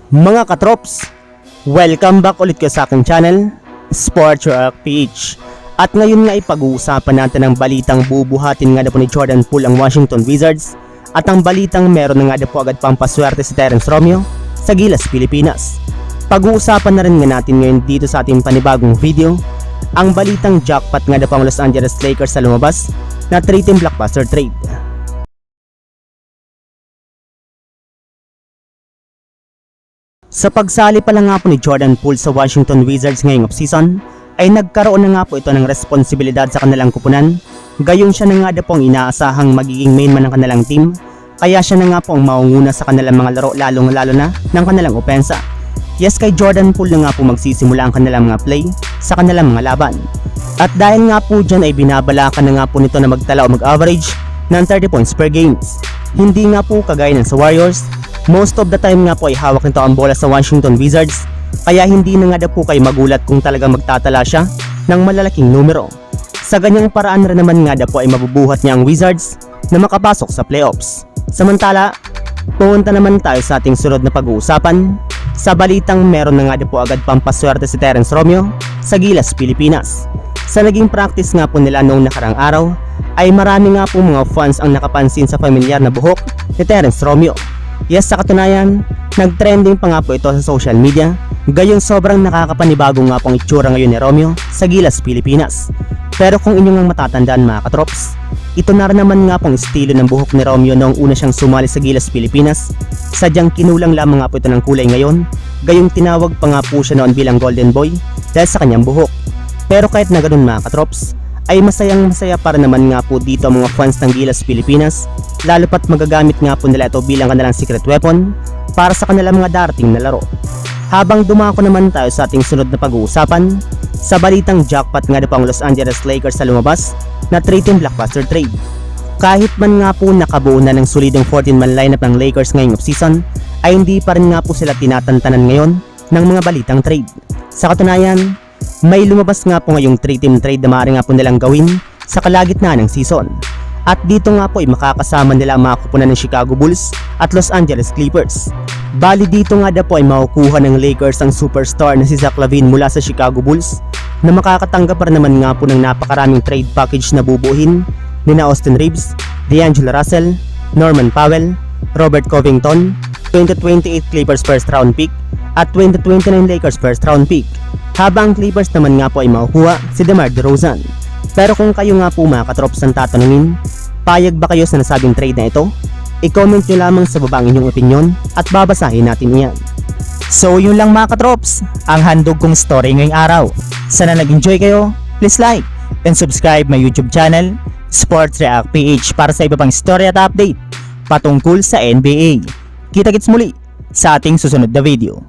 Mga katrops, welcome back ulit kayo sa aking channel, Sports React PH. At ngayon nga ipag-uusapan natin ang balitang bubuhatin nga na po ni Jordan Poole ang Washington Wizards at ang balitang meron na nga na po agad pampaswerte si Terence Romeo sa Gilas, Pilipinas. Pag-uusapan na rin nga natin ngayon dito sa ating panibagong video ang balitang jackpot nga na po ang Los Angeles Lakers sa lumabas na 3-team blockbuster trade. Sa pagsali pa lang nga po ni Jordan Poole sa Washington Wizards ngayong offseason, ay nagkaroon na nga po ito ng responsibilidad sa kanilang kupunan. Gayon siya na nga na po ang inaasahang magiging main man ng kanilang team, kaya siya na nga po ang maunguna sa kanilang mga laro lalo na ng kanilang opensa. Yes, kay Jordan Poole na nga po magsisimula ang kanilang mga play sa kanilang mga laban. At dahil nga po dyan ay binabalakan na nga po nito na magtala o mag-average ng 30 points per games. Hindi nga po kagaya ng sa Warriors, most of the time nga po ay hawak nito ang bola sa Washington Wizards, kaya hindi na nga po kayo magulat kung talagang magtatala siya ng malalaking numero. Sa ganyang paraan rin naman nga po ay mabubuhat niya ang Wizards na makapasok sa playoffs. Samantala, pumunta naman tayo sa ating sunod na pag-uusapan sa balitang meron na nga po agad pampaswerte si Terence Romeo sa Gilas, Pilipinas. Sa naging practice nga po nila noong nakarang araw ay marami nga po mga fans ang nakapansin sa familiar na buhok ni Terence Romeo. Yes, sa katunayan, nag-trending pa nga po ito sa social media, gayon sobrang nakakapanibago nga pong itsura ngayon ni Romeo sa Gilas, Pilipinas. Pero kung inyong ang matatandaan mga katrops, ito na rin naman nga pong estilo ng buhok ni Romeo noong una siyang sumali sa Gilas, Pilipinas. Sadyang kinulang lamang nga po ito ng kulay ngayon, gayong tinawag pa nga po siya noon bilang Golden Boy dahil sa kanyang buhok. Pero kahit na ganun mga katrops, ay masaya para naman nga po dito ang mga fans ng Gilas, Pilipinas, lalo pat magagamit nga po nila ito bilang kanilang secret weapon para sa kanilang mga darating na laro. Habang dumako naman tayo sa ating sunod na pag-uusapan, sa balitang jackpot nga po ang Los Angeles Lakers sa lumabas na 3-team blockbuster trade. Kahit man nga po nakabuo na ng solidong 14-man lineup ng Lakers ngayong offseason, ay hindi pa rin nga po sila tinatantanan ngayon ng mga balitang trade. Sa katunayan, may lumabas nga po ngayong 3-team trade na maaari nga po nilang gawin sa kalagitnaan ng season. At dito nga po ay makakasama nila ang mga kupunan ng Chicago Bulls at Los Angeles Clippers. Bali dito nga po ay makukuha ng Lakers ang superstar na si Zach LaVine mula sa Chicago Bulls na makakatanggap pa naman nga po ng napakaraming trade package na bubuhin ni Austin Reeves, D'Angelo Russell, Norman Powell, Robert Covington, 2028 Clippers first round pick at 2029 Lakers first round pick. Habang Clippers naman nga po ay makukuha si DeMar DeRozan. Pero kung kayo nga po mga katrops ang tatanungin, payag ba kayo sa nasabing trade na ito? I-comment nyo lamang sa baba ang inyong opinion at babasahin natin iyan. So yun lang mga katrops, ang handog kong story ngayong araw. Sana nag-enjoy kayo, please like and subscribe my YouTube channel, Sports React PH, para sa iba pang story at update patungkol sa NBA. Kita-kits muli sa ating susunod na video.